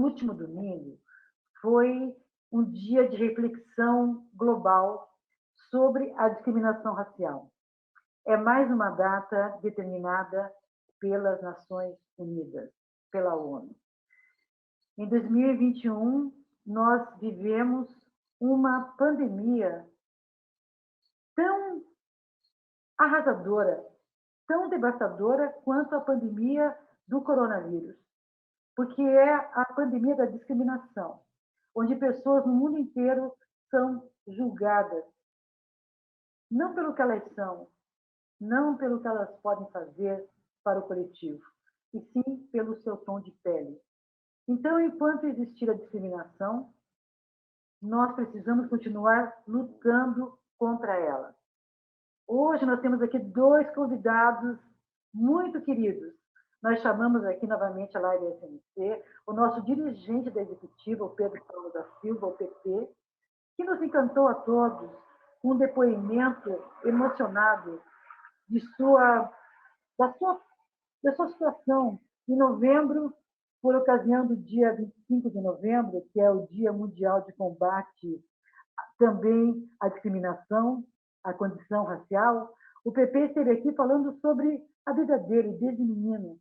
último domingo foi um dia de reflexão global sobre a discriminação racial. É mais uma data determinada pelas Nações Unidas, pela ONU. Em 2021, nós vivemos uma pandemia tão arrasadora, tão devastadora quanto a pandemia do coronavírus, porque é a pandemia da discriminação, onde pessoas no mundo inteiro são julgadas, não pelo que elas são, não pelo que elas podem fazer para o coletivo, e sim pelo seu tom de pele. Então, enquanto existir a discriminação, nós precisamos continuar lutando contra ela. Hoje nós temos aqui dois convidados muito queridos. Nós chamamos aqui novamente a Live SMC, o nosso dirigente da executiva, o Pedro Paulo da Silva, o PP, que nos encantou a todos com um depoimento emocionado da sua situação. Em novembro, por ocasião do dia 25 de novembro, que é o Dia Mundial de Combate também à discriminação, à condição racial, o PP esteve aqui falando sobre a vida dele, desde menino,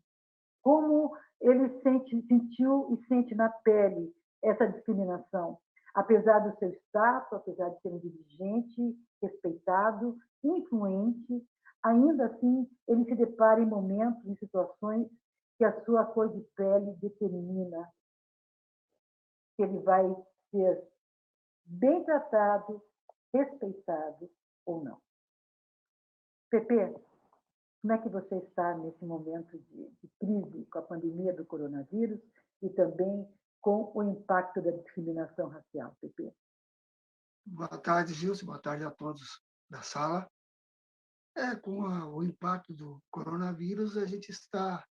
como ele sentiu e sente na pele essa discriminação. Apesar do seu status, apesar de ser um dirigente respeitado, influente, ainda assim ele se depara em momentos, em situações que a sua cor de pele determina que ele vai ser bem tratado, respeitado ou não. Pepe, como é que você está nesse momento de crise com a pandemia do coronavírus e também com o impacto da discriminação racial, Pepe? Boa tarde, Gilson. Boa tarde a todos da sala. Com o impacto do coronavírus, a gente está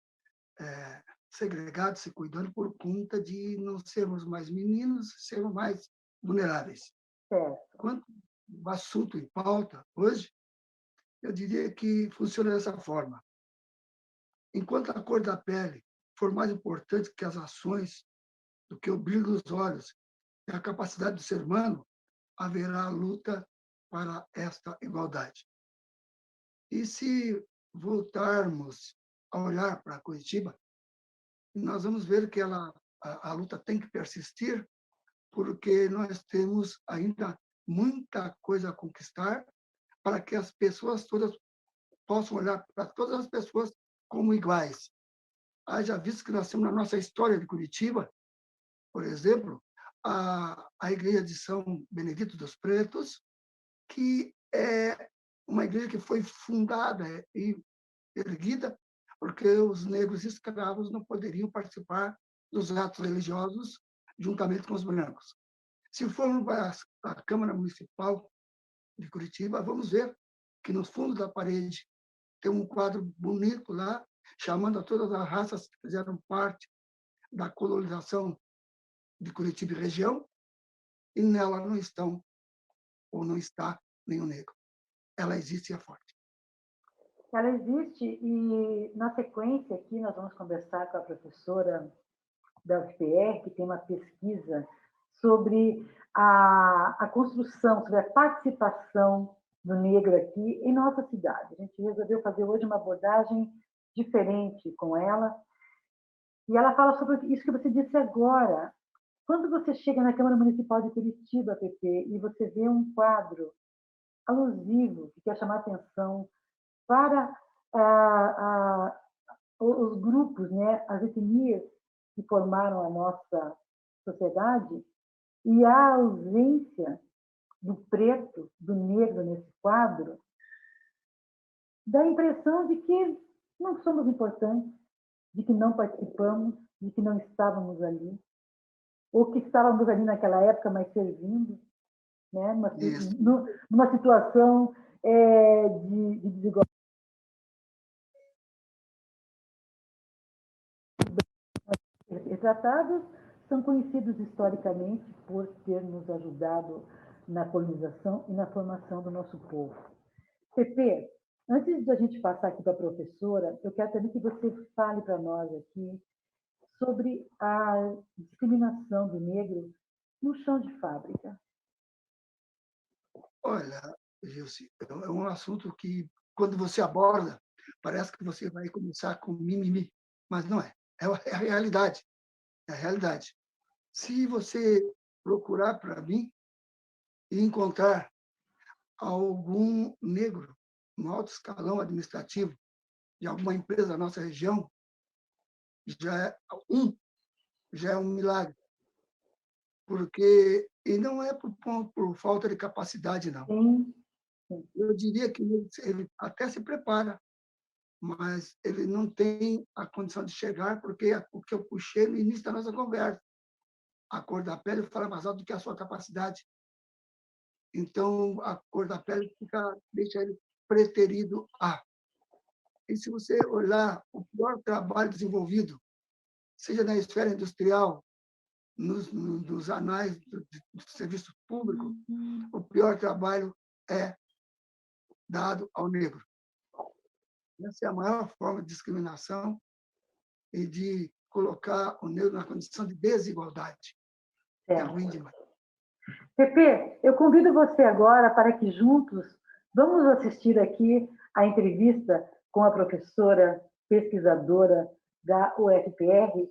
segregado, se cuidando por conta de não sermos mais meninos, sermos mais vulneráveis. Certo. Quanto ao assunto em pauta hoje, eu diria que funciona dessa forma. Enquanto a cor da pele for mais importante que as ações, do que o brilho dos olhos e a capacidade do ser humano, haverá luta para esta igualdade. E se voltarmos a olhar para Curitiba, nós vamos ver que a luta tem que persistir, porque nós temos ainda muita coisa a conquistar para que as pessoas todas possam olhar para todas as pessoas como iguais. Haja visto que nós temos na nossa história de Curitiba, por exemplo, a Igreja de São Benedito dos Pretos, que é uma igreja que foi fundada e erguida porque os negros escravos não poderiam participar dos atos religiosos juntamente com os brancos. Se formos para a Câmara Municipal de Curitiba, vamos ver que no fundo da parede tem um quadro bonito lá, chamando a todas as raças que fizeram parte da colonização de Curitiba e região, e nela não estão ou não está nenhum negro. Ela existe e é forte. Ela existe e, na sequência aqui, nós vamos conversar com a professora da UFPR, que tem uma pesquisa sobre a construção, sobre a participação do negro aqui em nossa cidade. A gente resolveu fazer hoje uma abordagem diferente com ela, e ela fala sobre isso que você disse agora. Quando você chega na Câmara Municipal de Curitiba, PP, e você vê um quadro alusivo que quer chamar atenção para os grupos, né, as etnias que formaram a nossa sociedade, e a ausência do preto, do negro nesse quadro, dá a impressão de que não somos importantes, de que não participamos, de que não estávamos ali, ou que estávamos ali naquela época, mas servindo, né, numa situação de desigualdade. Retratados são conhecidos historicamente por ter nos ajudado na colonização e na formação do nosso povo. Pepe, antes de a gente passar aqui para a professora, eu quero também que você fale para nós aqui sobre a discriminação do negro no chão de fábrica? Olha, Gilce, é um assunto que, quando você aborda, parece que você vai começar com mimimi, mas não é. É a realidade. É a realidade. Se você procurar para mim e encontrar algum negro no alto escalão administrativo de alguma empresa da nossa região, já é um, já é um milagre. E não é por falta de capacidade, não. Sim. Eu diria que ele até se prepara, mas ele não tem a condição de chegar, porque o que eu puxei no início da nossa conversa, a cor da pele fala mais alto do que a sua capacidade. Então, a cor da pele deixa ele preterido a. E se você olhar o pior trabalho desenvolvido, seja na esfera industrial, nos anais do serviço público, o pior trabalho é dado ao negro. Essa é a maior forma de discriminação e de colocar o negro na condição de desigualdade. É ruim demais. Pepe, eu convido você agora para que juntos vamos assistir aqui a entrevista com a professora pesquisadora da UFPR,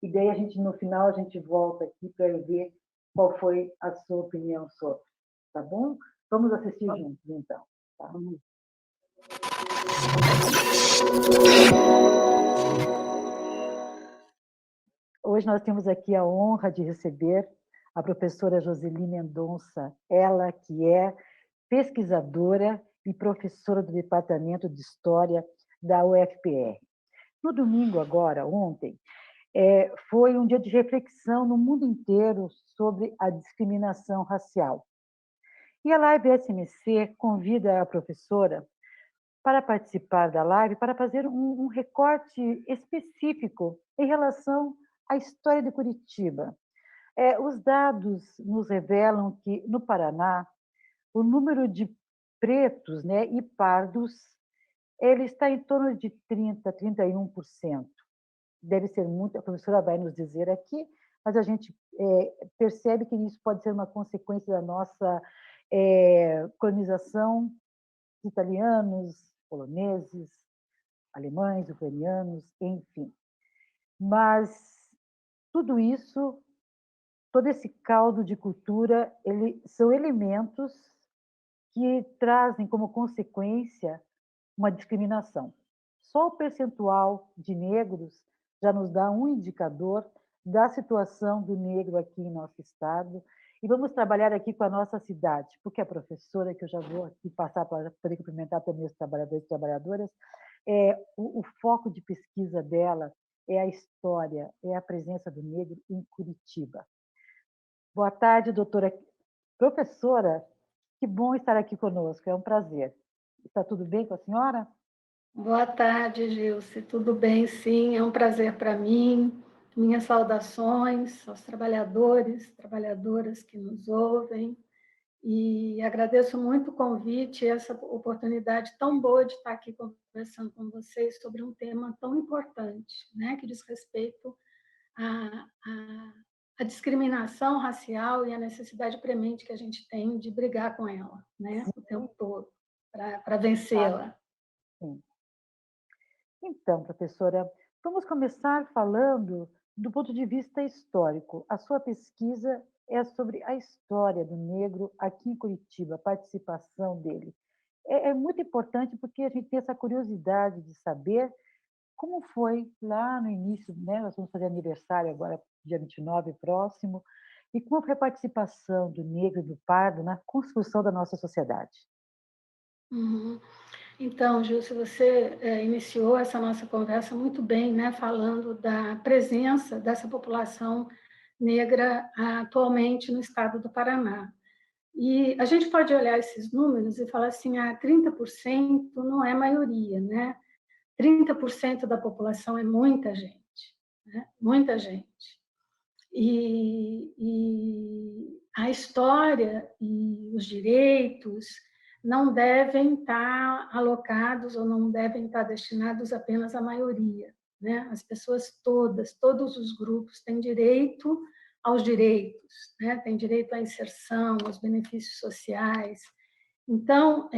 e daí no final a gente volta aqui para ver qual foi a sua opinião sobre, tá bom? Vamos assistir juntos, então. Tá? Hoje nós temos aqui a honra de receber a professora Joseli Mendonça, ela que é pesquisadora e professora do Departamento de História da UFPR. No domingo agora, ontem, foi um dia de reflexão no mundo inteiro sobre a discriminação racial. E a Live SMC convida a professora para participar da live, para fazer um recorte específico em relação à história de Curitiba. Os dados nos revelam que, no Paraná, o número de pretos, né, e pardos, ele está em torno de 30%, 31%. Deve ser muito, a professora vai nos dizer aqui, mas a gente percebe que isso pode ser uma consequência da nossa colonização de italianos, poloneses, alemães, ucranianos, enfim. Mas tudo isso, todo esse caldo de cultura, são elementos que trazem como consequência uma discriminação. Só o percentual de negros já nos dá um indicador da situação do negro aqui em nosso estado. E vamos trabalhar aqui com a nossa cidade, porque a professora, que eu já vou aqui passar para poder cumprimentar também os trabalhadores e trabalhadoras, o foco de pesquisa dela é a história, é a presença do negro em Curitiba. Boa tarde, doutora professora. Que bom estar aqui conosco, é um prazer. Está tudo bem com a senhora? Boa tarde, Gilce. Tudo bem, sim. É um prazer para mim. Minhas saudações aos trabalhadores, trabalhadoras que nos ouvem. E agradeço muito o convite e essa oportunidade tão boa de estar aqui conversando com vocês sobre um tema tão importante, né, que diz respeito à discriminação racial e à necessidade premente que a gente tem de brigar com ela, né, o tempo todo, para vencê-la. Sim. Então, professora, vamos começar falando do ponto de vista histórico. A sua pesquisa é sobre a história do negro aqui em Curitiba, a participação dele. É muito importante porque a gente tem essa curiosidade de saber como foi lá no início, né? Nós vamos fazer aniversário agora, dia 29 próximo, e como foi a participação do negro e do pardo na construção da nossa sociedade. Uhum. Então, Gil, se você iniciou essa nossa conversa muito bem, né, falando da presença dessa população negra atualmente no estado do Paraná. E a gente pode olhar esses números e falar assim, 30% não é maioria, né? 30% da população é muita gente, né? Muita gente. E a história e os direitos não devem estar alocados ou não devem estar destinados apenas à maioria, né? As pessoas todas, todos os grupos têm direito aos direitos, né? Têm direito à inserção, aos benefícios sociais. Então,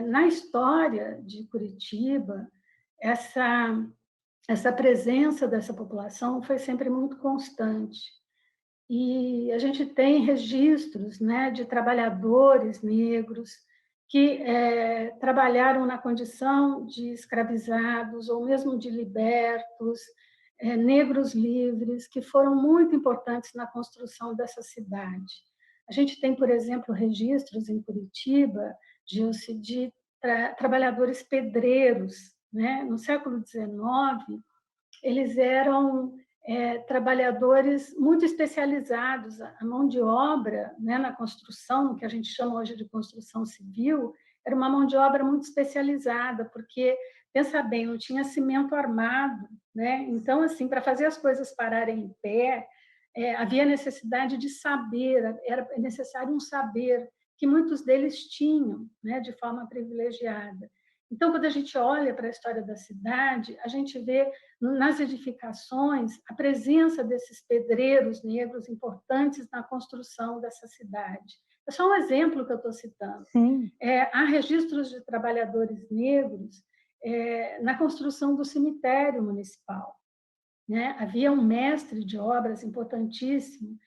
na história de Curitiba, essa presença dessa população foi sempre muito constante. E a gente tem registros, né, de trabalhadores negros que trabalharam na condição de escravizados ou mesmo de libertos, negros livres, que foram muito importantes na construção dessa cidade. A gente tem, por exemplo, registros em Curitiba, Gilce, de trabalhadores pedreiros, né? No século XIX, eles eram trabalhadores muito especializados. A mão de obra, né, na construção, que a gente chama hoje de construção civil, era uma mão de obra muito especializada, porque, pensa bem, não tinha cimento armado, né? Então, assim, para fazer as coisas pararem em pé, havia necessidade de saber, era necessário um saber que muitos deles tinham, né, de forma privilegiada. Então, quando a gente olha para a história da cidade, a gente vê nas edificações a presença desses pedreiros negros importantes na construção dessa cidade. É só um exemplo que eu estou citando. Sim. Há registros de trabalhadores negros na construção do cemitério municipal, né? Havia um mestre de obras importantíssimo,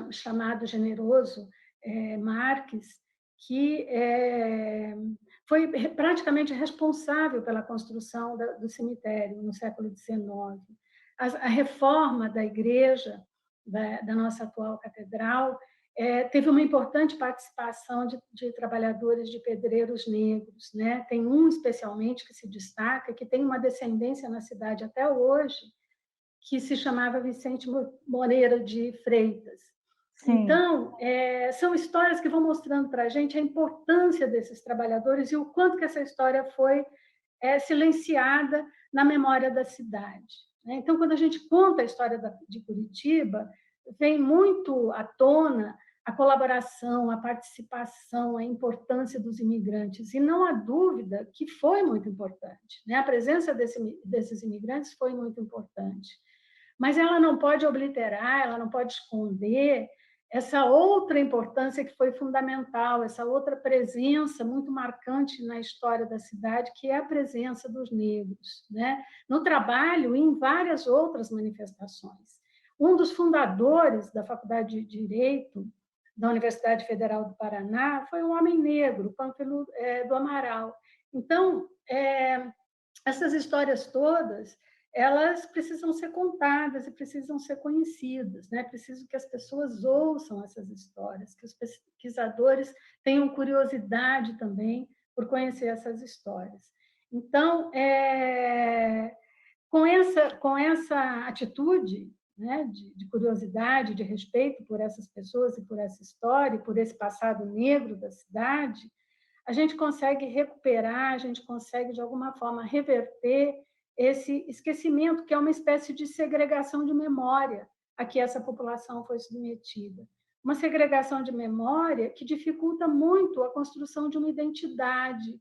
chamado Generoso Marques, que foi praticamente responsável pela construção do cemitério no século XIX. A reforma da igreja, da nossa atual catedral, teve uma importante participação de trabalhadores, de pedreiros negros, né? Tem um especialmente que se destaca, que tem uma descendência na cidade até hoje, que se chamava Vicente Moreira de Freitas. Sim. Então, são histórias que vão mostrando para a gente a importância desses trabalhadores e o quanto que essa história foi silenciada na memória da cidade. Então, quando a gente conta a história de Curitiba, vem muito à tona a colaboração, a participação, a importância dos imigrantes. E não há dúvida que foi muito importante, né? A presença desses imigrantes foi muito importante. Mas ela não pode obliterar, ela não pode esconder essa outra importância que foi fundamental, essa outra presença muito marcante na história da cidade, que é a presença dos negros, né? No trabalho e em várias outras manifestações. Um dos fundadores da Faculdade de Direito da Universidade Federal do Paraná foi um homem negro, Pânfilo do Amaral. Então, essas histórias todas, elas precisam ser contadas e precisam ser conhecidas, né? Preciso que as pessoas ouçam essas histórias, que os pesquisadores tenham curiosidade também por conhecer essas histórias. Então, com essa atitude, né, de curiosidade, de respeito por essas pessoas e por essa história, por esse passado negro da cidade, a gente consegue recuperar, a gente consegue, de alguma forma, reverter esse esquecimento, que é uma espécie de segregação de memória a que essa população foi submetida. Uma segregação de memória que dificulta muito a construção de uma identidade,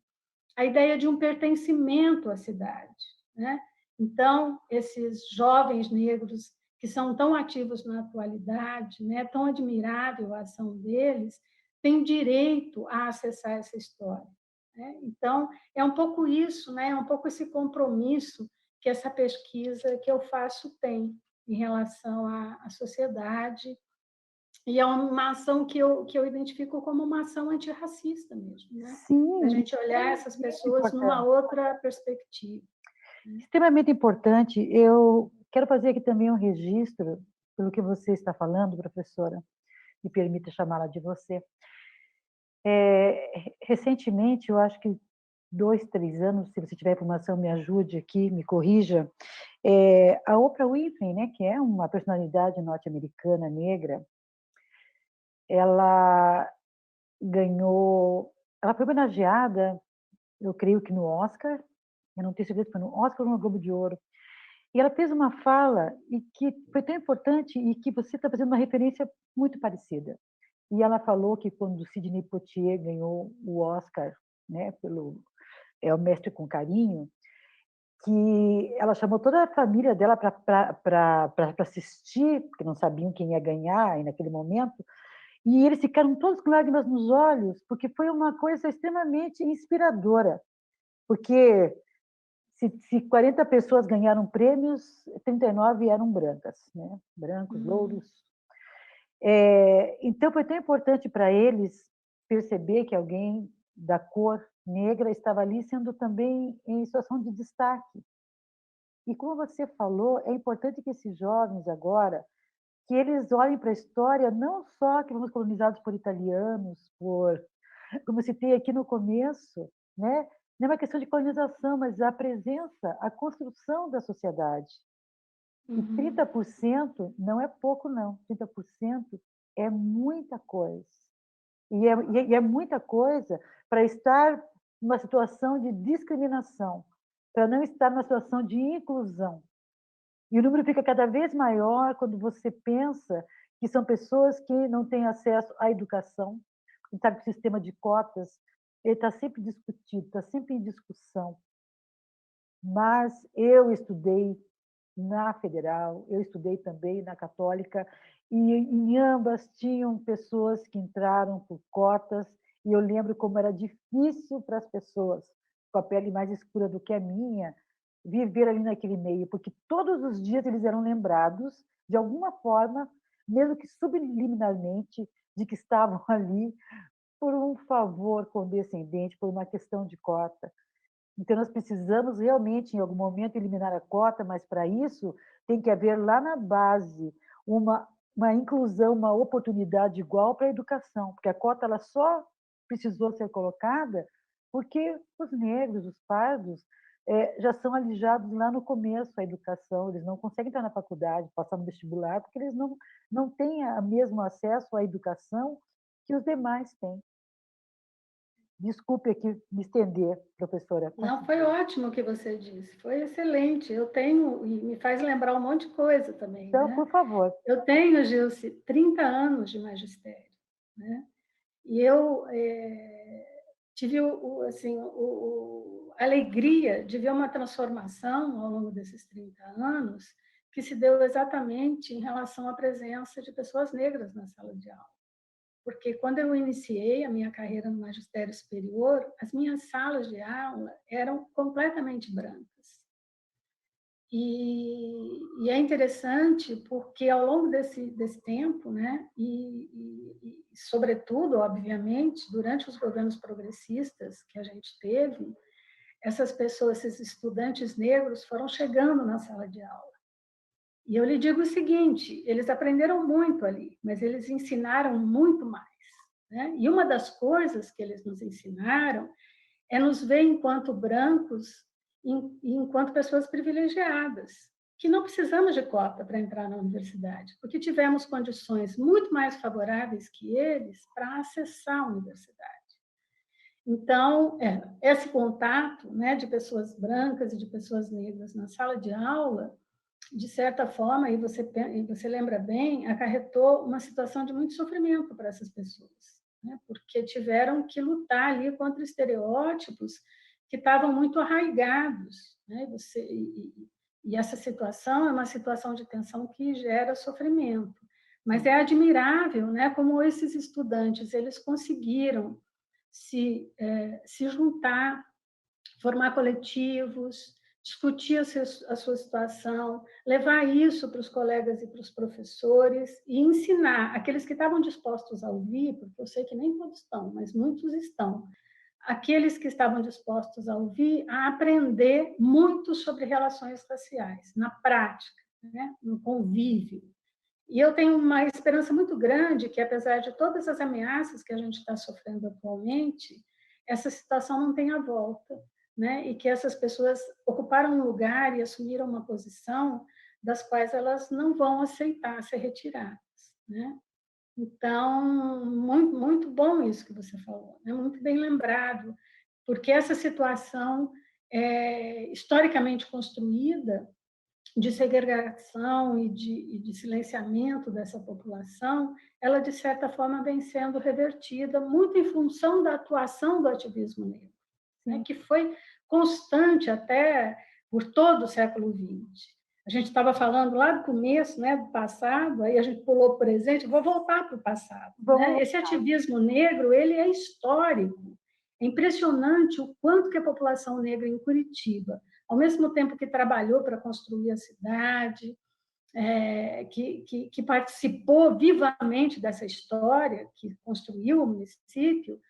a ideia de um pertencimento à cidade, né? Então, esses jovens negros que são tão ativos na atualidade, né, tão admirável a ação deles, têm direito a acessar essa história, né? Então, é um pouco isso, né? É um pouco esse compromisso que essa pesquisa que eu faço tem em relação à sociedade, e é uma ação que eu identifico como uma ação antirracista mesmo, né? Sim, A gente olhar essas pessoas numa outra perspectiva. extremamente importante. Eu quero fazer aqui também um registro, pelo que você está falando, professora, me permita chamá-la de você. Recentemente, eu acho que 2, 3 anos, se você tiver informação, me ajude aqui, me corrija, a Oprah Winfrey, né, que é uma personalidade norte-americana negra, ela foi homenageada, eu creio que no Oscar, eu não tenho certeza se foi no Oscar ou no Globo de Ouro, e ela fez uma fala e que foi tão importante e que você está fazendo uma referência muito parecida. E ela falou que quando Sidney Poitier ganhou o Oscar, né, pelo O Mestre com Carinho, que E ela chamou toda a família dela para assistir, porque não sabiam quem ia ganhar aí naquele momento, e eles ficaram todos com lágrimas nos olhos, porque foi uma coisa extremamente inspiradora. Porque se 40 pessoas ganharam prêmios, 39 eram brancas, né? Brancos, louros. Então, foi tão importante para eles perceber que alguém da cor negra estava ali sendo também em situação de destaque. E como você falou, é importante que esses jovens agora, que eles olhem para a história não só que fomos colonizados por italianos, como eu citei aqui no começo, né? Não é uma questão de colonização, mas a presença, a construção da sociedade. E 30% não é pouco, não. 30% é muita coisa. E é muita coisa para estar numa situação de discriminação, para não estar numa situação de inclusão. E o número fica cada vez maior quando você pensa que são pessoas que não têm acesso à educação. A gente sabe que o sistema de cotas ele está sempre discutido, está sempre em discussão. Mas eu estudei na Federal, eu estudei também na Católica, e em ambas tinham pessoas que entraram por cotas, e eu lembro como era difícil para as pessoas com a pele mais escura do que a minha viver ali naquele meio, porque todos os dias eles eram lembrados, de alguma forma, mesmo que subliminarmente, de que estavam ali por um favor condescendente, por uma questão de cota. Então, nós precisamos realmente, em algum momento, eliminar a cota, mas para isso tem que haver lá na base uma inclusão, uma oportunidade igual para a educação, porque a cota ela só precisou ser colocada porque os negros, os pardos, já são alijados lá no começo da educação, eles não conseguem entrar na faculdade, passar no vestibular, porque eles não têm o mesmo acesso à educação que os demais têm. Desculpe aqui me estender, professora. Não, foi ótimo o que você disse, foi excelente. Eu tenho, e me faz lembrar um monte de coisa também. Então, né? por favor. Eu tenho, Gilce, 30 anos de magistério, né? E eu tive a alegria de ver uma transformação ao longo desses 30 anos que se deu exatamente em relação à presença de pessoas negras na sala de aula. Porque quando eu iniciei a minha carreira no magistério superior, as minhas salas de aula eram completamente brancas. E é interessante porque ao longo desse tempo, né, e sobretudo, obviamente, durante os governos progressistas que a gente teve, essas pessoas, esses estudantes negros foram chegando na sala de aula. E eu lhe digo o seguinte, eles aprenderam muito ali, mas eles ensinaram muito mais. Né? E uma das coisas que eles nos ensinaram é nos ver enquanto brancos e enquanto pessoas privilegiadas, que não precisamos de cota para entrar na universidade, porque tivemos condições muito mais favoráveis que eles para acessar a universidade. Então, esse contato, né, de pessoas brancas e de pessoas negras na sala de aula, de certa forma, e você lembra bem, acarretou uma situação de muito sofrimento para essas pessoas, né? Porque tiveram que lutar ali contra estereótipos que estavam muito arraigados, né? E essa situação é uma situação de tensão que gera sofrimento. Mas é admirável, né, como esses estudantes eles conseguiram se juntar, formar coletivos, discutir a sua situação, levar isso para os colegas e para os professores e ensinar aqueles que estavam dispostos a ouvir, porque eu sei que nem todos estão, mas muitos estão, aqueles que estavam dispostos a ouvir, a aprender muito sobre relações raciais, na prática, né? No convívio. E eu tenho uma esperança muito grande que, apesar de todas as ameaças que a gente está sofrendo atualmente, essa situação não tenha volta, né? E que essas pessoas ocuparam um lugar e assumiram uma posição das quais elas não vão aceitar ser retiradas, né? Então, muito, muito bom isso que você falou, né? Muito bem lembrado, porque essa situação historicamente construída de segregação e de silenciamento dessa população, ela, de certa forma, vem sendo revertida muito em função da atuação do ativismo negro, né, que foi constante até por todo o século XX. A gente estava falando lá do começo, né, do passado, aí a gente pulou para o presente, vou voltar para o passado. Né? Esse ativismo negro, ele é histórico. É impressionante o quanto que a população negra em Curitiba, ao mesmo tempo que trabalhou para construir a cidade, que participou vivamente dessa história, que construiu o município,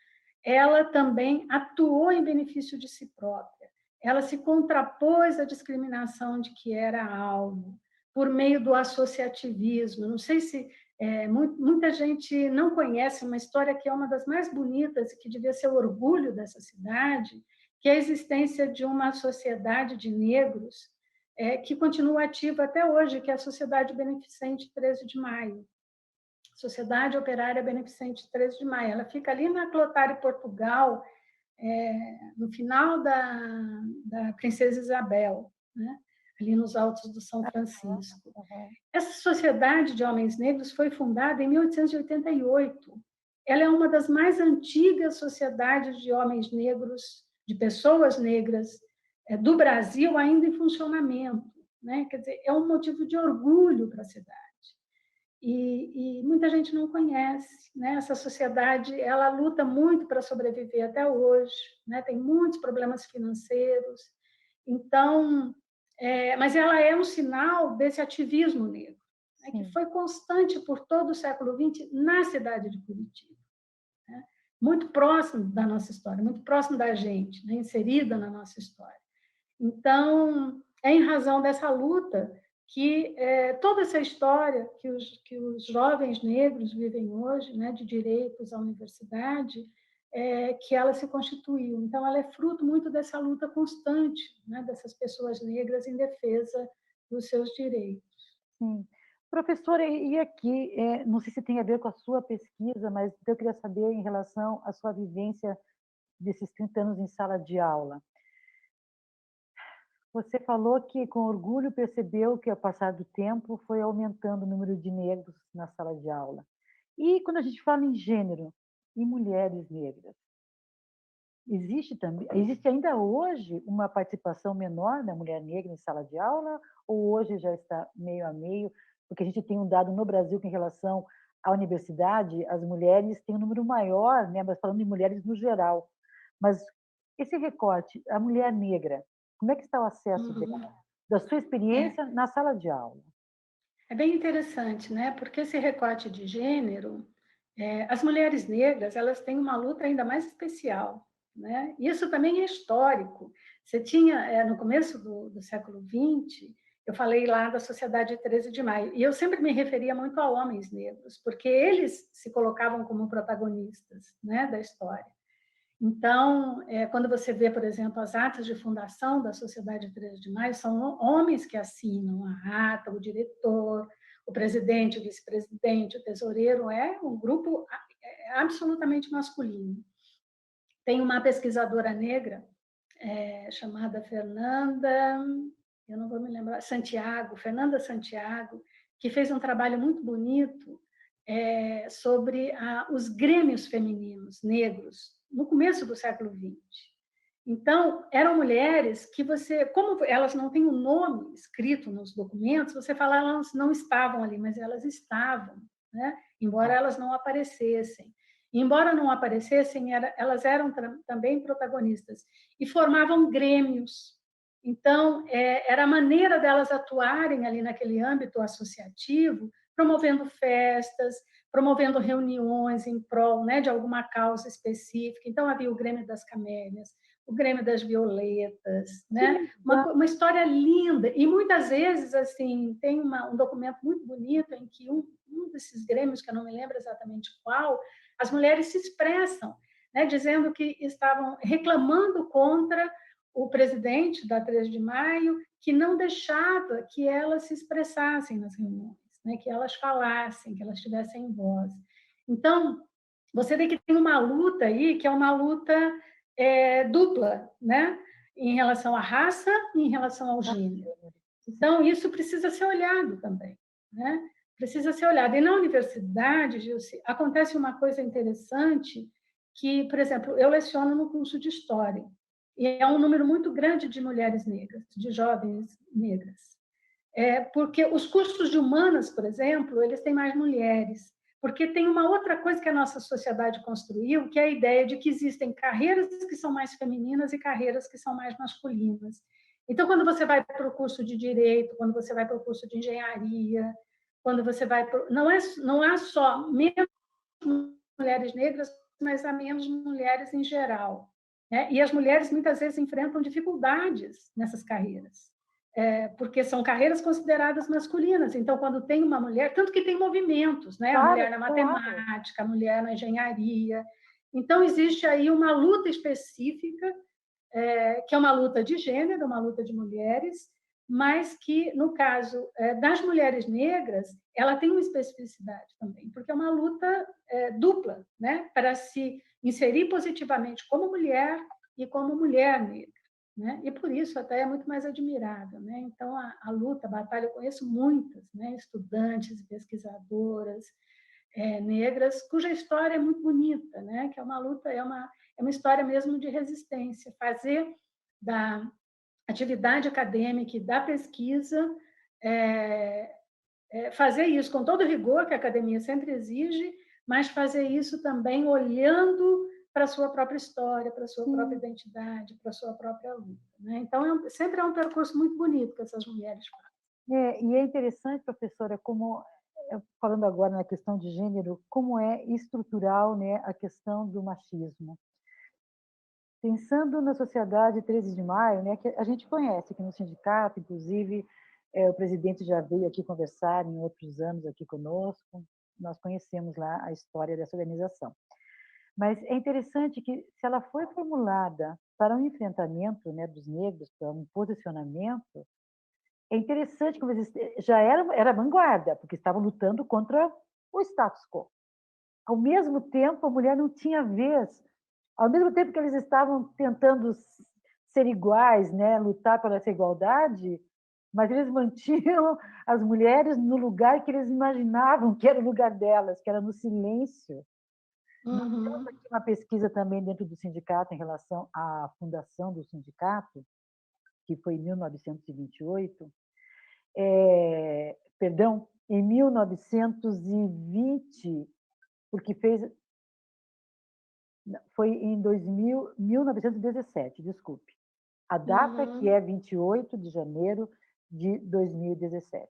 ela também atuou em benefício de si própria. Ela se contrapôs à discriminação de que era alvo, por meio do associativismo. Não sei se muita gente não conhece uma história que é uma das mais bonitas e que devia ser o orgulho dessa cidade, que é a existência de uma sociedade de negros que continua ativa até hoje, que é a Sociedade Beneficente 13 de Maio. Sociedade Operária Beneficente 13 de Maio. Ela fica ali na Clotário, Portugal, no final da Princesa Isabel, né? Ali nos altos do São Francisco. Essa Sociedade de Homens Negros foi fundada em 1888. Ela é uma das mais antigas sociedades de homens negros, de pessoas negras, do Brasil ainda em funcionamento. Né? Quer dizer, é um motivo de orgulho para a cidade. E muita gente não conhece, né? Essa sociedade, ela luta muito para sobreviver até hoje, né? Tem muitos problemas financeiros, então, mas ela é um sinal desse ativismo negro, né? Que foi constante por todo o século XX na cidade de Curitiba, né? Muito próximo da nossa história, muito próximo da gente, né? Inserida na nossa história. Então, é em razão dessa luta que toda essa história que os jovens negros vivem hoje, né, de direitos à universidade, que ela se constituiu. Então, ela é fruto muito dessa luta constante, né, dessas pessoas negras em defesa dos seus direitos. Sim. Professora, e aqui, não sei se tem a ver com a sua pesquisa, mas eu queria saber em relação à sua vivência desses 30 anos em sala de aula. Você falou que, com orgulho, percebeu que, ao passar do tempo, foi aumentando o número de negros na sala de aula. E, quando a gente fala em gênero, em mulheres negras, existe ainda hoje uma participação menor da mulher negra em sala de aula? Ou hoje já está meio a meio? Porque a gente tem um dado no Brasil que, em relação à universidade, as mulheres têm um número maior, né? Mas falando de mulheres no geral. Mas esse recorte, a mulher negra, como é que está o acesso dela, da sua experiência na sala de aula? É bem interessante, né? Porque esse recorte de gênero, as mulheres negras, elas têm uma luta ainda mais especial, né? Isso também é histórico. Você tinha, no começo do século XX, eu falei lá da Sociedade 13 de Maio, e eu sempre me referia muito a homens negros, porque eles se colocavam como protagonistas, né, da história. Então, quando você vê, por exemplo, as atas de fundação da Sociedade 13 de Maio, são homens que assinam a ata, o diretor, o presidente, o vice-presidente, o tesoureiro, é um grupo absolutamente masculino. Tem uma pesquisadora negra chamada Fernanda, eu não vou me lembrar, Fernanda Santiago, que fez um trabalho muito bonito sobre os grêmios femininos negros no começo do século XX. Então, eram mulheres que como elas não têm o nome escrito nos documentos, você fala elas não estavam ali, mas elas estavam, né? Embora elas não aparecessem. Embora não aparecessem, elas eram também protagonistas e formavam grêmios. Então, era a maneira delas atuarem ali naquele âmbito associativo, promovendo festas, promovendo reuniões em prol, né, de alguma causa específica. Então, havia o Grêmio das Camélias, o Grêmio das Violetas, né? Uma história linda. E, muitas vezes, assim, tem um documento muito bonito em que um desses grêmios, que eu não me lembro exatamente qual, as mulheres se expressam, né, dizendo que estavam reclamando contra o presidente da 13 de Maio, que não deixava que elas se expressassem nas reuniões, né? Que elas falassem, que elas tivessem voz. Então, você vê que tem uma luta aí, que é uma luta dupla, né? Em relação à raça e em relação ao gênero. Então, isso precisa ser olhado também, né? Precisa ser olhado. E na universidade, Gilce, acontece uma coisa interessante que, por exemplo, eu leciono no curso de História. e é um número muito grande de mulheres negras, de jovens negras. Porque os cursos de humanas, por exemplo, eles têm mais mulheres, porque tem uma outra coisa que a nossa sociedade construiu, que é a ideia de que existem carreiras que são mais femininas e carreiras que são mais masculinas. Então, quando você vai para o curso de direito, quando você vai para o curso de engenharia, quando você vai para... não há só menos mulheres negras, mas há menos mulheres em geral, né? E as mulheres muitas vezes enfrentam dificuldades nessas carreiras, porque são carreiras consideradas masculinas. Então, quando tem uma mulher, tanto que tem movimentos, né? A mulher na matemática, a mulher na engenharia. Então, existe aí uma luta específica, que é uma luta de gênero, uma luta de mulheres, mas que, no caso das mulheres negras, ela tem uma especificidade também, porque é uma luta dupla, né? Para se inserir positivamente como mulher e como mulher negra. Né? E por isso até é muito mais admirável. Né? Então, a luta, a batalha, eu conheço muitas, né? Estudantes e pesquisadoras negras, cuja história é muito bonita, né? Que é uma luta, é uma história mesmo de resistência, fazer da atividade acadêmica e da pesquisa, fazer isso com todo o rigor que a academia sempre exige, mas fazer isso também olhando para a sua própria história, para a sua própria identidade, para a sua própria luta. Né? Então, sempre é um percurso muito bonito que essas mulheres fazem. E é interessante, professora, como, falando agora na questão de gênero, como é estrutural, né, a questão do machismo. Pensando na Sociedade 13 de Maio, né, que a gente conhece aqui no sindicato, inclusive o presidente já veio aqui conversar em outros anos aqui conosco, nós conhecemos lá a história dessa organização. Mas é interessante que, se ela foi formulada para um enfrentamento, né, dos negros, para um posicionamento, é interessante como eles já era vanguarda, porque estavam lutando contra o status quo. Ao mesmo tempo, a mulher não tinha vez. Ao mesmo tempo que eles estavam tentando ser iguais, né, lutar por essa igualdade, mas eles mantinham as mulheres no lugar que eles imaginavam que era o lugar delas, que era no silêncio. Nós temos aqui uma pesquisa também dentro do sindicato em relação à fundação do sindicato, que foi em 1928, perdão, em 1920, porque foi em 1917, desculpe. A data que é 28 de janeiro de 2017.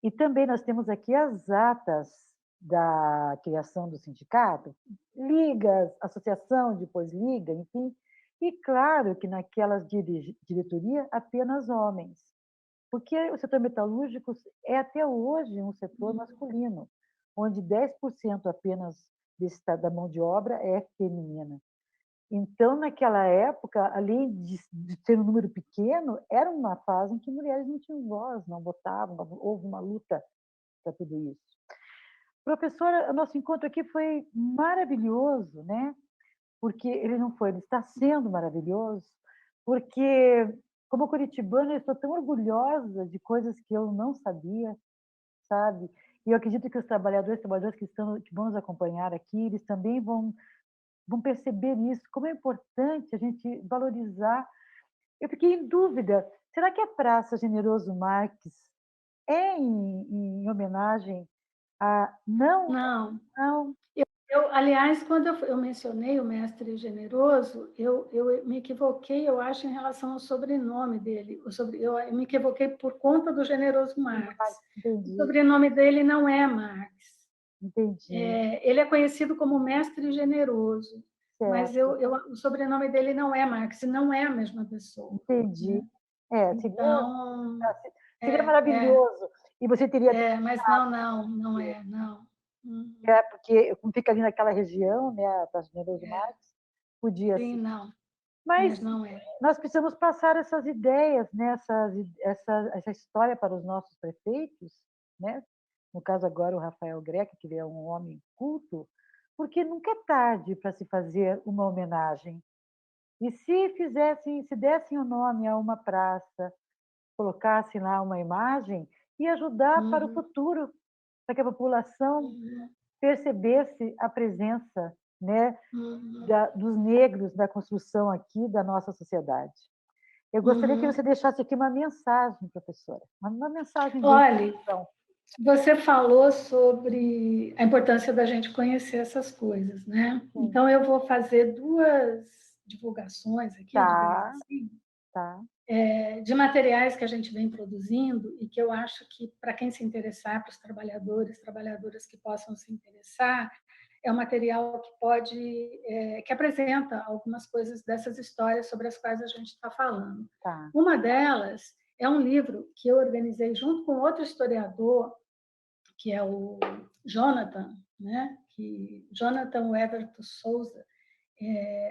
E também nós temos aqui as atas da criação do sindicato, ligas, associação, depois liga, enfim. E claro que naquelas diretoria apenas homens, porque o setor metalúrgico é até hoje um setor masculino, onde 10% apenas da mão de obra é feminina. Então, naquela época, além de ter um número pequeno, era uma fase em que mulheres não tinham voz, não votavam, houve uma luta para tudo isso. Professora, o nosso encontro aqui foi maravilhoso, né? Porque ele não foi, ele está sendo maravilhoso, porque, como curitibana, eu estou tão orgulhosa de coisas que eu não sabia, sabe? E eu acredito que os trabalhadores que vão nos acompanhar aqui, eles também vão perceber isso, como é importante a gente valorizar. Eu fiquei em dúvida, será que a Praça Generoso Marques é em homenagem a... Não, Não. não. Aliás, quando eu mencionei o mestre generoso, eu me equivoquei, eu acho, em relação ao sobrenome dele. Eu me equivoquei por conta do generoso Marx. O sobrenome dele não é Marx. Entendi. Ele é conhecido como mestre generoso, certo. Mas o sobrenome dele não é Marx, não é a mesma pessoa. Entendi. Né? Então, seria maravilhoso. E você teria... mas não é, não. Porque como fica ali naquela região, né, a Praça Generoso Marques, podia ser. Sim, não. Mas não é. Nós precisamos passar essas ideias, né, essa história para os nossos prefeitos, né? No caso agora o Rafael Greca, que ele é um homem culto, porque nunca é tarde para se fazer uma homenagem. E se dessem o nome a uma praça, colocassem lá uma imagem, e ajudar para o futuro, para que a população percebesse a presença né, dos negros na construção aqui da nossa sociedade. Eu gostaria que você deixasse aqui uma mensagem, professora, uma mensagem de Olha, inspiração. você falou sobre a importância da gente conhecer essas coisas, né? Sim. Então, eu vou fazer 2 divulgações aqui, Tá, digamos assim, tá. de materiais que a gente vem produzindo e que eu acho que, para quem se interessar, para os trabalhadores, trabalhadoras que possam se interessar, é um material que pode, que apresenta algumas coisas dessas histórias sobre as quais a gente está falando. Tá. Uma delas é um livro que eu organizei junto com outro historiador, que é o Jonathan, né? Jonathan Everton Souza.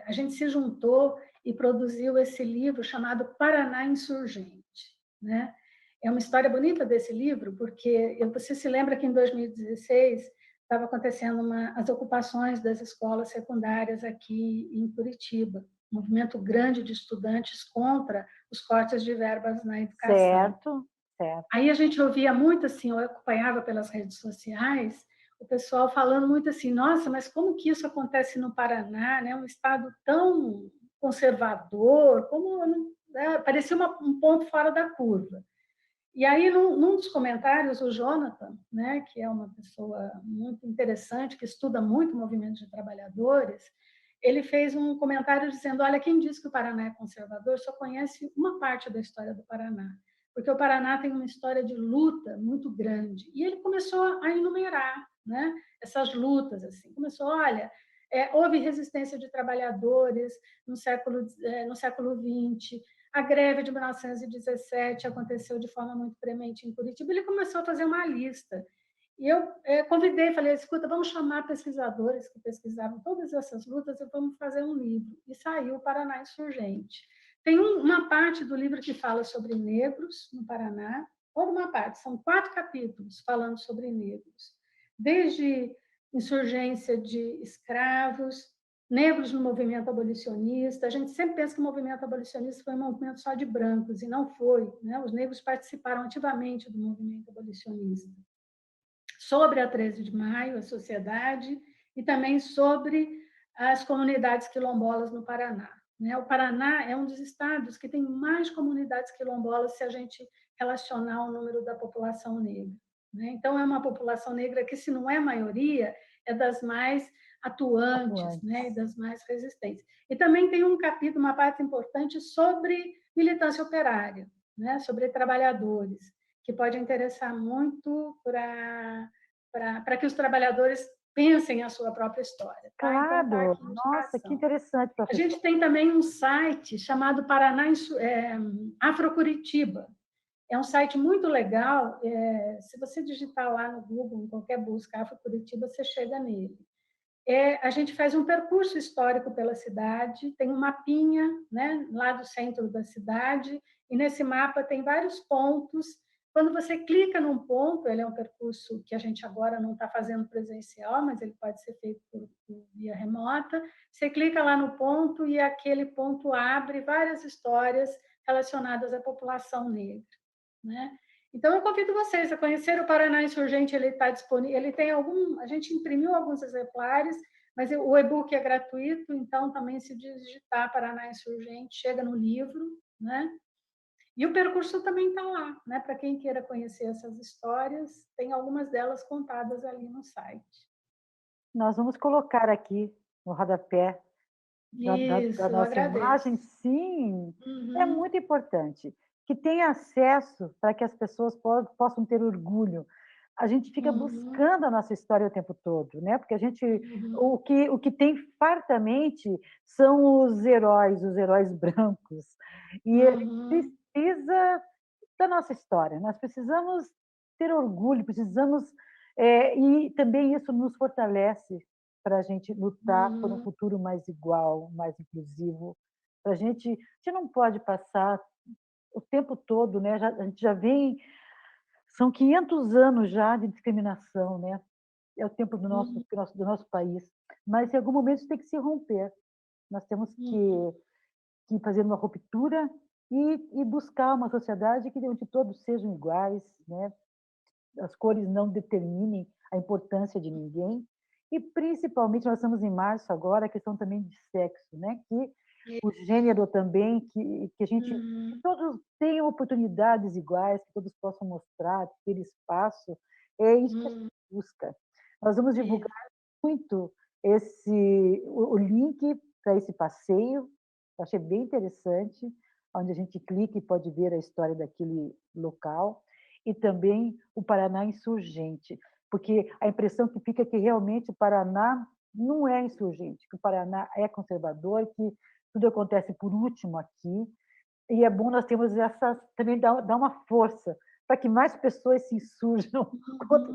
A gente se juntou e produziu esse livro chamado Paraná Insurgente, né? É uma história bonita desse livro, porque você se lembra que em 2016 estava acontecendo as ocupações das escolas secundárias aqui em Curitiba, um movimento grande de estudantes contra os cortes de verbas na educação. Certo, certo. Aí a gente ouvia muito assim, eu acompanhava pelas redes sociais, o pessoal falando muito assim, nossa, mas como que isso acontece no Paraná, né? Um estado tão conservador, parecia um ponto fora da curva. E aí, num dos comentários, o Jonathan, né, que é uma pessoa muito interessante, que estuda muito o movimento de trabalhadores, ele fez um comentário dizendo, olha, quem diz que o Paraná é conservador só conhece uma parte da história do Paraná, porque o Paraná tem uma história de luta muito grande. E ele começou a enumerar, né, essas lutas, assim, começou, olha, houve resistência de trabalhadores no século XX, a greve de 1917 aconteceu de forma muito premente em Curitiba. Ele começou a fazer uma lista. E eu convidei, falei, escuta, vamos chamar pesquisadores que pesquisavam todas essas lutas e vamos fazer um livro. E saiu o Paraná Insurgente. Tem uma parte do livro que fala sobre negros no Paraná, toda uma parte, são 4 capítulos falando sobre negros. Desde insurgência de escravos, negros no movimento abolicionista. A gente sempre pensa que o movimento abolicionista foi um movimento só de brancos, e não foi, né? Os negros participaram ativamente do movimento abolicionista. Sobre a 13 de maio, a sociedade, e também sobre as comunidades quilombolas no Paraná. O Paraná é um dos estados que tem mais comunidades quilombolas se a gente relacionar o número da população negra. Então, é uma população negra que, se não é maioria, é das mais atuantes, né, e das mais resistentes. E também tem um capítulo, uma parte importante sobre militância operária, né, sobre trabalhadores, que pode interessar muito para que os trabalhadores pensem a sua própria história. Tá? Claro, então, tá nossa, que interessante, professor. A gente tem também um site chamado Afrocuritiba. É um site muito legal. Se você digitar lá no Google, em qualquer busca, Afrocuritiba, você chega nele. A gente faz um percurso histórico pela cidade, tem um mapinha, né, lá do centro da cidade, e nesse mapa tem vários pontos. Quando você clica num ponto, ele é um percurso que a gente agora não está fazendo presencial, mas ele pode ser feito por via remota. Você clica lá no ponto e aquele ponto abre várias histórias relacionadas à população negra, né? Então, eu convido vocês a conhecer o Paraná Insurgente. Ele está disponível, a gente imprimiu alguns exemplares, mas o e-book é gratuito, então também, se digitar Paraná Insurgente, chega no livro, né? E o percurso também está lá, né? Para quem queira conhecer essas histórias, tem algumas delas contadas ali no site. Nós vamos colocar aqui no rodapé da nossa imagem, sim, é muito importante que tenha acesso para que as pessoas possam ter orgulho. A gente fica buscando a nossa história o tempo todo, né? Porque a gente, o que tem fartamente são os heróis brancos, e ele precisa da nossa história. Nós precisamos ter orgulho, precisamos e também isso nos fortalece para a gente lutar por um futuro mais igual, mais inclusivo. A gente não pode passar o tempo todo, né? A gente já vem, são 500 anos já de discriminação, né? É o tempo do nosso país. Mas em algum momento isso tem que se romper. Nós temos que fazer uma ruptura e buscar uma sociedade onde todos sejam iguais, né? As cores não determinem a importância de ninguém, E, principalmente, nós estamos em março agora, a questão também de sexo, né? Que o gênero também, que a gente... que todos tenham oportunidades iguais, que todos possam mostrar, ter espaço. É isso que a gente busca. Nós vamos divulgar muito o link para esse passeio. Eu achei bem interessante, onde a gente clica e pode ver a história daquele local. E também o Paraná insurgente, porque a impressão que fica é que realmente o Paraná não é insurgente, que o Paraná é conservador, que tudo acontece por último aqui, e é bom nós termos também dar uma força para que mais pessoas se insurjam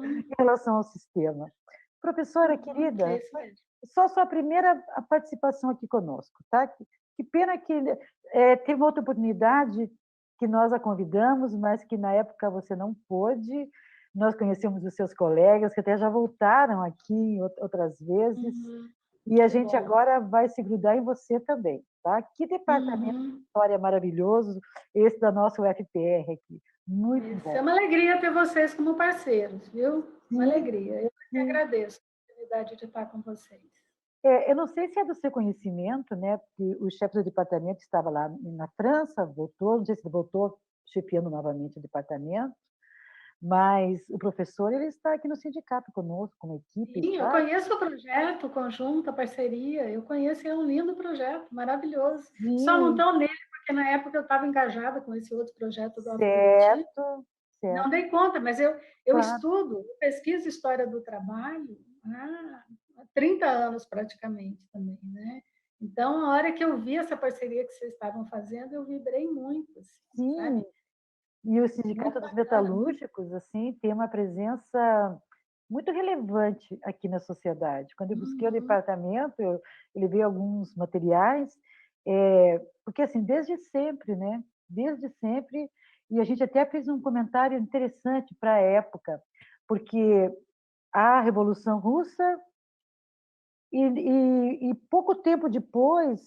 em relação ao sistema. Professora querida, só sua primeira participação aqui conosco, tá? Que pena que teve uma outra oportunidade que nós a convidamos, mas que na época você não pôde. Nós conhecemos os seus colegas, que até já voltaram aqui outras vezes, e a gente agora vai se grudar em você também, tá? Que departamento de história maravilhoso esse da nossa UFPR aqui. Muito bom. É uma alegria ter vocês como parceiros, viu? Uma alegria. Eu que agradeço a oportunidade de estar com vocês. Eu não sei se é do seu conhecimento, né? Porque o chefe do departamento estava lá na França, voltou, não sei se ele voltou chefiando novamente o departamento, mas o professor ele está aqui no sindicato conosco, como equipe. Sim, eu conheço o projeto, o conjunto, a parceria, eu conheço, é um lindo projeto, maravilhoso. Sim. Só não estou nele, porque na época eu estava engajada com esse outro projeto do certo. Não dei conta, mas eu estudo, eu pesquiso história do trabalho há 30 anos praticamente também, né? Então, a hora que eu vi essa parceria que vocês estavam fazendo, eu vibrei muito, assim, sim. Sabe? E o Sindicato dos Metalúrgicos assim, tem uma presença muito relevante aqui na sociedade. Quando eu busquei o departamento, ele veio alguns materiais, porque assim, desde sempre, né? Desde sempre, e a gente até fez um comentário interessante para a época, porque a Revolução Russa e pouco tempo depois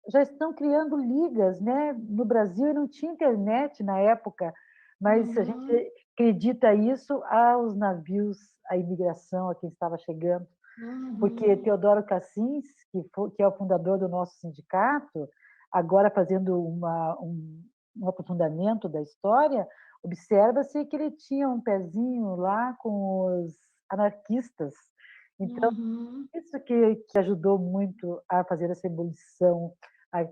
já estão criando ligas, né? No Brasil não tinha internet na época, mas a gente acredita isso aos navios, à imigração, a quem estava chegando, porque Teodoro Cassins, que é o fundador do nosso sindicato, agora fazendo um aprofundamento da história, observa-se que ele tinha um pezinho lá com os anarquistas. Então, isso que ajudou muito a fazer essa ebulição,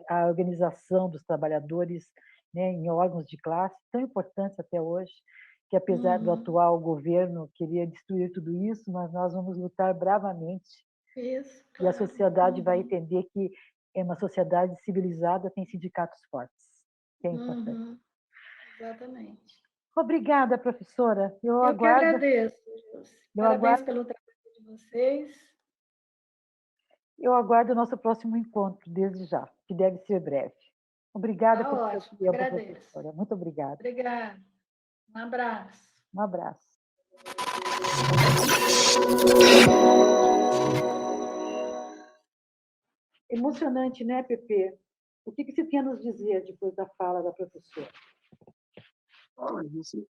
a organização dos trabalhadores, né, em órgãos de classe, tão importantes até hoje, que apesar do atual governo querer destruir tudo isso, mas nós vamos lutar bravamente. Isso, claro. E a sociedade vai entender que é uma sociedade civilizada, tem sindicatos fortes, que é importante. Exatamente. Obrigada, professora. Eu que agradeço, Jússia. Parabéns pelo trabalho de vocês. Eu aguardo o nosso próximo encontro, desde já, que deve ser breve. Obrigada pelo seu tempo, professora. Muito obrigada. Obrigada. Um abraço. Um abraço. Emocionante, né, Pepe? O que você tem a nos dizer depois da fala da professora? Olha,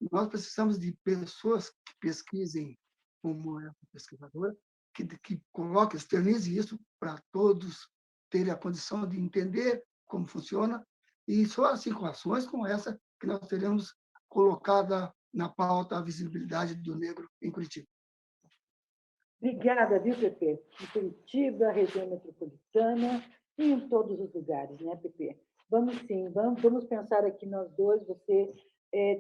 nós precisamos de pessoas que pesquisem como é a pesquisadora, que coloque, externize isso para todos terem a condição de entender como funciona, e só assim com ações como essa que nós teremos colocada na pauta a visibilidade do negro em Curitiba. Obrigada, viu, Pepe? Em Curitiba, região metropolitana e em todos os lugares, né, Pepe? Vamos sim, vamos pensar aqui nós dois, você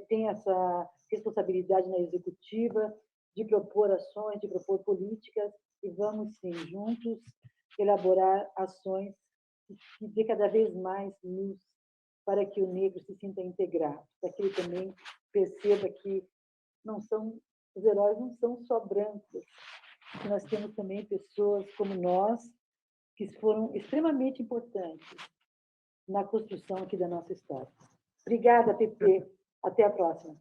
tem essa responsabilidade na executiva de propor ações, de propor políticas, e vamos sim, juntos, elaborar ações que dê cada vez mais luz para que o negro se sinta integrado, para que ele também perceba que os heróis não são só brancos, que nós temos também pessoas como nós, que foram extremamente importantes na construção aqui da nossa história. Obrigada, Pepe. Até a próxima.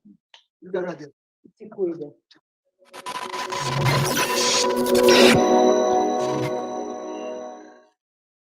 Eu agradeço. Se cuida.